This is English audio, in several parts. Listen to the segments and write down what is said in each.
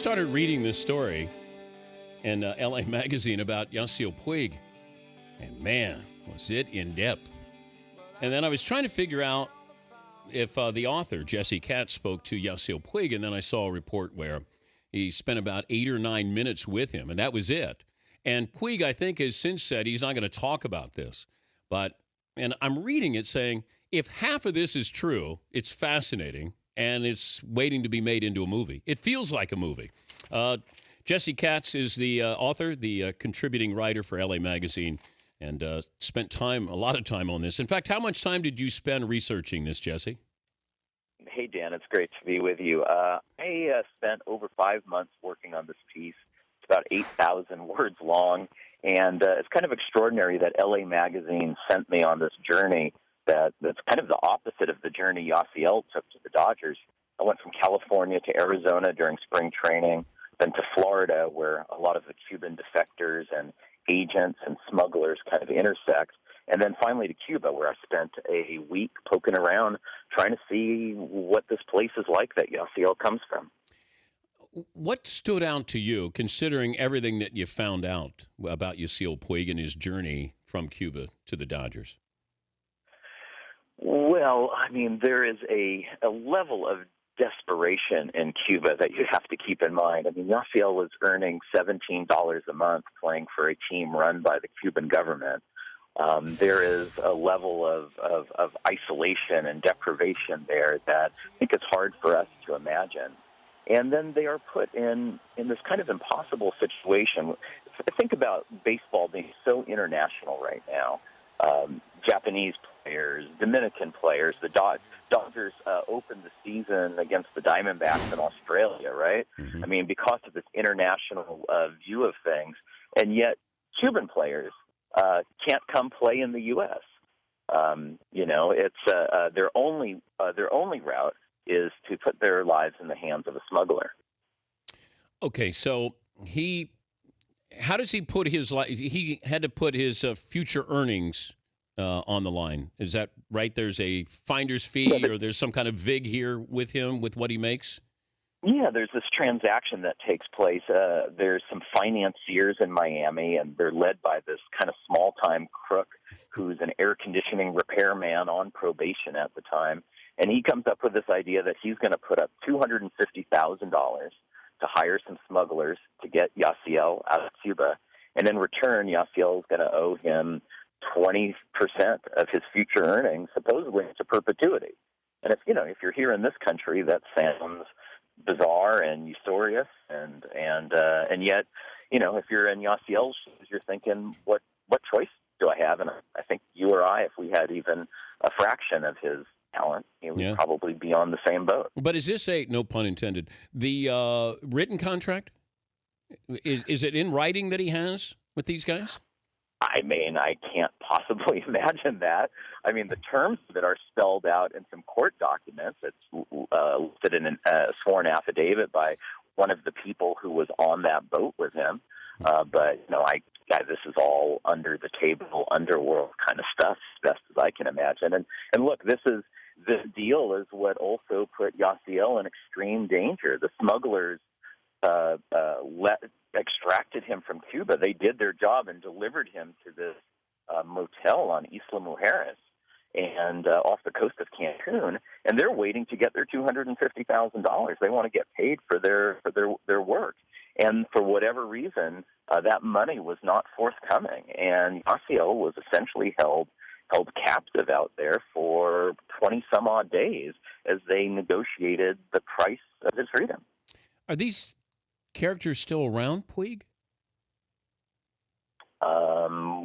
started reading this story in LA Magazine about Yasiel Puig, and man, was it in depth. And then I was trying to figure out if the author, Jesse Katz, spoke to Yasiel Puig, and then I saw a report where he spent about 8 or 9 minutes with him, and that was it. And Puig, I think, has since said he's not going to talk about this. And I'm reading it saying, if half of this is true, it's fascinating, and it's waiting to be made into a movie. It feels like a movie. Jesse Katz is the author, the contributing writer for LA Magazine, and spent a lot of time on this. In fact, how much time did you spend researching this, Jesse? Hey, Dan, it's great to be with you. I spent over 5 months working on this piece. It's about 8,000 words long, and it's kind of extraordinary that LA Magazine sent me on this journey that's kind of the opposite of the journey Yasiel took to the Dodgers. I went from California to Arizona during spring training, then to Florida, where a lot of the Cuban defectors and agents and smugglers kind of intersect, and then finally to Cuba, where I spent a week poking around trying to see what this place is like that Yasiel comes from. What stood out to you, considering everything that you found out about Yasiel Puig and his journey from Cuba to the Dodgers? Well, I mean, there is a level of desperation in Cuba that you have to keep in mind. I mean, Yasiel was earning $17 a month playing for a team run by the Cuban government. There is a level of isolation and deprivation there that I think it's hard for us to imagine. And then they are put in this kind of impossible situation. Think about baseball being so international right now. Japanese players, Dominican players, the Dodgers opened the season against the Diamondbacks in Australia, right? Mm-hmm. I mean, because of this international view of things, and yet Cuban players can't come play in the U.S. It's their only route is to put their lives in the hands of a smuggler. Okay, so how does he put his life? He had to put his future earnings on the line. Is that right? There's a finder's fee, or there's some kind of vig here with him with what he makes? Yeah, there's this transaction that takes place. There's some financiers in Miami, and they're led by this kind of small-time crook who's an air conditioning repairman on probation at the time. And he comes up with this idea that he's going to put up $250,000 to hire some smugglers to get Yasiel out of Cuba. And in return, Yasiel is going to owe him 20% of his future earnings, supposedly to perpetuity. And if you're here in this country, that sounds bizarre and usurious, and yet, if you're in Yasiel's shoes, you're thinking, what choice do I have? And I think you or I, if we had even a fraction of his talent, we'd probably be on the same boat. But is this no pun intended, the written contract? Is it in writing that he has with these guys? I mean, I can't possibly imagine that. I mean, the terms that are spelled out in some court documents, it's listed in a sworn affidavit by one of the people who was on that boat with him. But this is all under the table, underworld kind of stuff, as best as I can imagine. And look, this deal is what also put Yasiel in extreme danger. The smugglers extracted him from Cuba. They did their job and delivered him to this motel on Isla Mujeres and off the coast of Cancun, and they're waiting to get their $250,000. They want to get paid for their work, and for whatever reason, that money was not forthcoming, and Yasiel was essentially held captive out there for 20 some odd days as they negotiated the price of his freedom. Are these characters still around, Puig?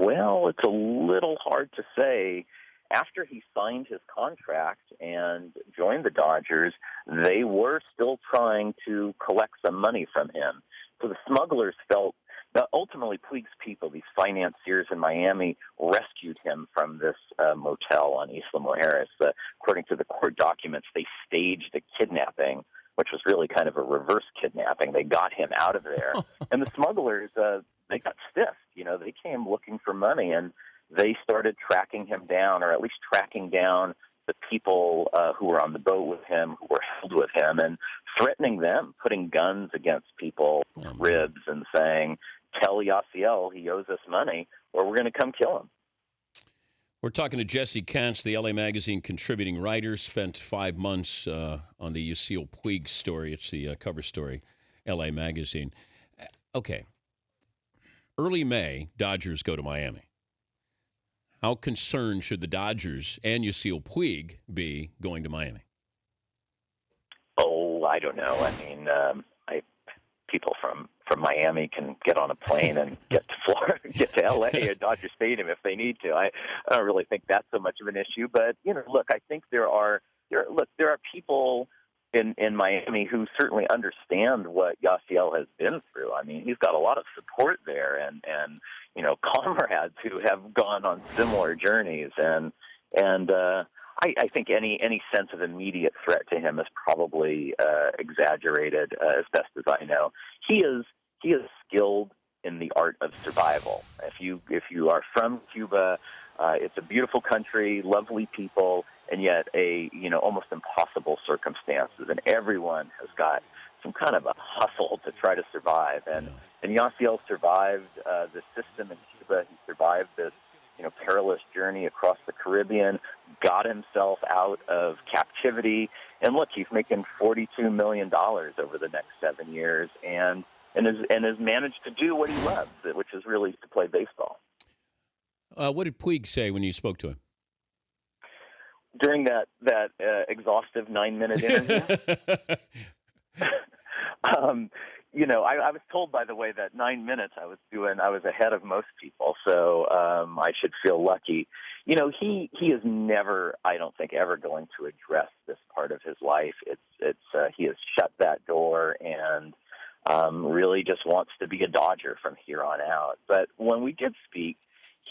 Well, it's a little hard to say. After he signed his contract and joined the Dodgers, they were still trying to collect some money from him. So the smugglers felt that ultimately Puig's people, these financiers in Miami, rescued him from this motel on Isla Mujeres. According to the court documents, they staged a kidnapping, which was really kind of a reverse kidnapping. They got him out of there. And the smugglers, they got stiffed. They came looking for money, and they started tracking him down, or at least tracking down the people who were on the boat with him, who were held with him. And threatening them, putting guns against people's ribs and saying, tell Yasiel he owes us money or we're going to come kill him. We're talking to Jesse Katz, the LA Magazine contributing writer, spent 5 months on the Yasiel Puig story. It's the cover story, LA Magazine. Okay. Early May, Dodgers go to Miami. How concerned should the Dodgers and Yasiel Puig be going to Miami? Oh, I don't know. I mean, people from Miami can get on a plane and get to Florida, get to LA at Dodger Stadium if they need to. I don't really think that's so much of an issue. But look, I think there are people in Miami who certainly understand what Yasiel has been through. I mean, he's got a lot of support there, and comrades who have gone on similar journeys, and I think any sense of immediate threat to him is probably exaggerated, as best as I know. He is skilled in the art of survival. If you are from Cuba, it's a beautiful country, lovely people, and yet almost impossible circumstances. And everyone has got some kind of a hustle to try to survive. And Yasiel survived the system in Cuba. He survived this perilous journey across the Caribbean, got himself out of captivity, and look, he's making $42 million over the next 7 years, and has managed to do what he loves, which is really to play baseball. What did Puig say when you spoke to him? During that exhaustive 9-minute interview? I was told, by the way, that 9 minutes I was ahead of most people, so I should feel lucky. He is never, I don't think, ever going to address this part of his life. He has shut that door and really just wants to be a Dodger from here on out. But when we did speak,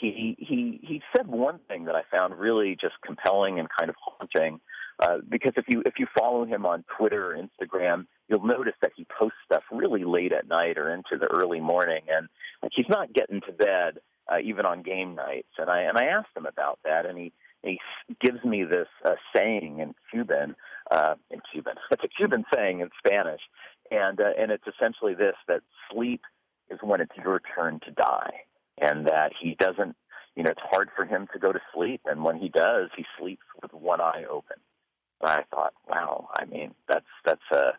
he said one thing that I found really just compelling and kind of haunting. Because if you follow him on Twitter or Instagram, you'll notice that he posts stuff really late at night or into the early morning, and he's not getting to bed even on game nights. And I asked him about that, and he gives me this saying in Cuban. It's a Cuban saying in Spanish, and it's essentially this: that sleep is when it's your turn to die, and that he doesn't. It's hard for him to go to sleep, and when he does, he sleeps with one eye open. I thought, wow, I mean, that's a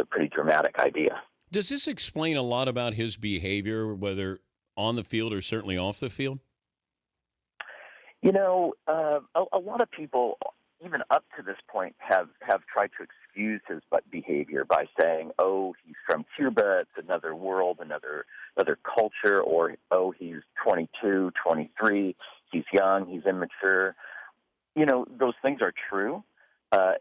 pretty dramatic idea. Does this explain a lot about his behavior, whether on the field or certainly off the field? A lot of people, even up to this point, have tried to excuse his behavior by saying, oh, he's from Cuba, it's another world, another culture, or, oh, he's 22, 23, he's young, he's immature. Those things are true.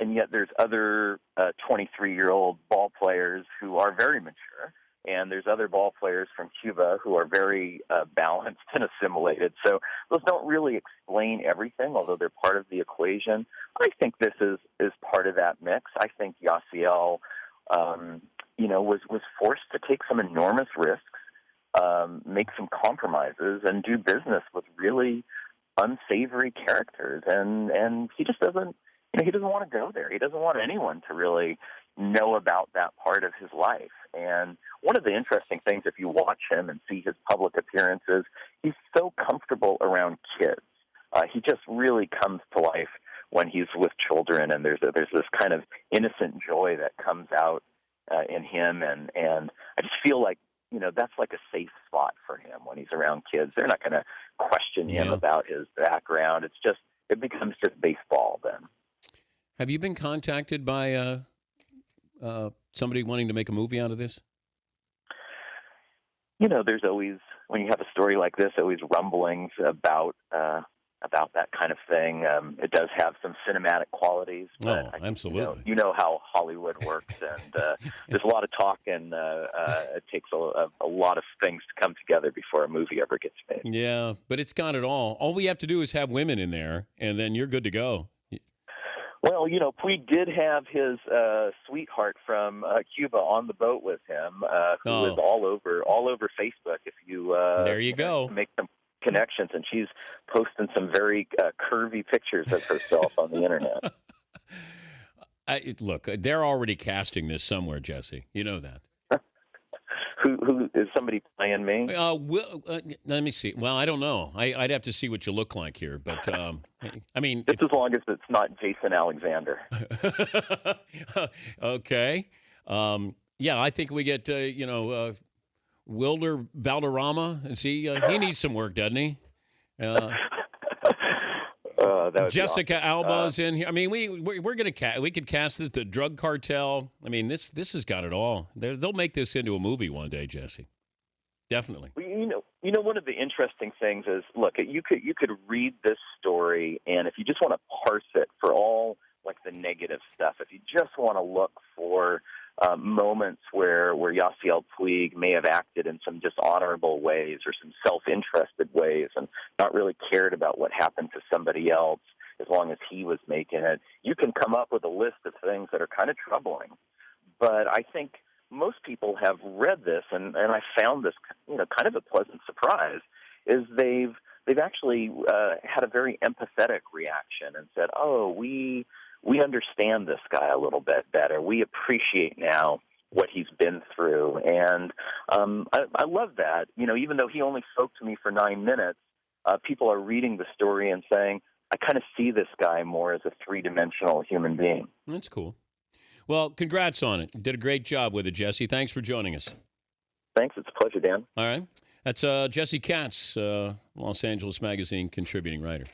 And yet there's other 23-year-old ball players who are very mature, and there's other ball players from Cuba who are very balanced and assimilated. So those don't really explain everything, although they're part of the equation. I think this is part of that mix. I think Yasiel, was forced to take some enormous risks, make some compromises, and do business with really unsavory characters, and he just doesn't. He doesn't want to go there. He doesn't want anyone to really know about that part of his life. And one of the interesting things, if you watch him and see his public appearances, he's so comfortable around kids. He just really comes to life when he's with children, and there's this kind of innocent joy that comes out in him. And I just feel like, that's like a safe spot for him when he's around kids. They're not going to question him about his background. It becomes just baseball then. Have you been contacted by somebody wanting to make a movie out of this? There's always, when you have a story like this, always rumblings about that kind of thing. It does have some cinematic qualities. But absolutely. You know how Hollywood works, and there's a lot of talk, and it takes a lot of things to come together before a movie ever gets made. Yeah, but it's got it all. All we have to do is have women in there, and then you're good to go. Well, Puig did have his sweetheart from Cuba on the boat with him, who is all over Facebook. If you there you go, make some connections, and she's posting some very curvy pictures of herself on the internet. Look, they're already casting this somewhere, Jesse. You know that. Who is somebody playing me? Let me see. Well, I don't know. I'd have to see what you look like here. But, I mean. Just as long as it's not Jason Alexander. Okay. Yeah, I think we get, Wilder Valderrama. And see, he needs some work, doesn't he? Jessica awesome. Alba's in here. I mean, we're gonna we could cast it, the drug cartel. I mean, this has got it all. They'll make this into a movie one day, Jesse. Definitely. Well, one of the interesting things is, look, you could read this story, and if you just want to parse it for all like the negative stuff, if you just want to look for moments where Yasiel Puig may have acted in some dishonorable ways or some self-interested ways and not really cared about what happened to somebody else as long as he was making it, you can come up with a list of things that are kind of troubling. But I think most people have read this, and I found this kind of a pleasant surprise, is they've actually had a very empathetic reaction and said, oh, we understand this guy a little bit better. We appreciate now what he's been through. And I love that. Even though he only spoke to me for 9 minutes, people are reading the story and saying, I kind of see this guy more as a three-dimensional human being. That's cool. Well, congrats on it. You did a great job with it, Jesse. Thanks for joining us. Thanks. It's a pleasure, Dan. All right. That's Jesse Katz, Los Angeles Magazine contributing writer.